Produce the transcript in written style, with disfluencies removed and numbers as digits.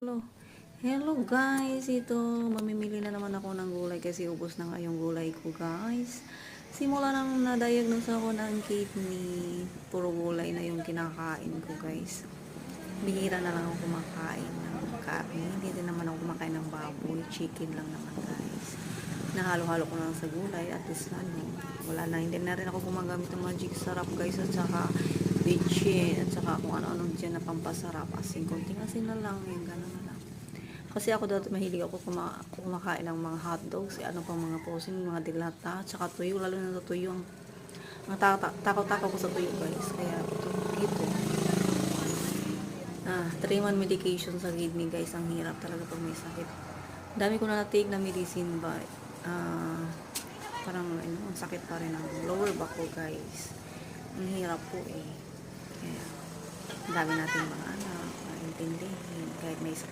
Hello. Hello guys, ito mamimili na naman ako ng gulay kasi ubos na nga yung gulay ko guys. Simula nang na-diagnose ako ng kidney, puro gulay na yung kinakain ko guys. Bihira na lang ako kumakain ng karne, hindi din naman ako kumakain ng baboy, chicken lang naman guys. Nahalo-halo ko lang sa gulay at least wala na, hindi na rin ako gumagamit ng magic sarap guys at saka bitchin at saka kung ano-ano dyan na pampasarap, asin, konting asin na lang, yung gano'n na lang. Kasi ako dati mahilig ako kumakain ng mga hotdogs, ano pang mga posing, mga dilata, at saka tuyo, lalo na sa tuyo, ang takaw-takaw ko sa tuyo guys, kaya ito 3-month medication sa kidney guys, ang hirap talaga pag may sakit. Dami ko na na-take na medicine ba, parang ang sakit pa rin ang lower back ko guys, ang hirap po eh. Kaya dami natin mga anak, intindihin kahit may sakit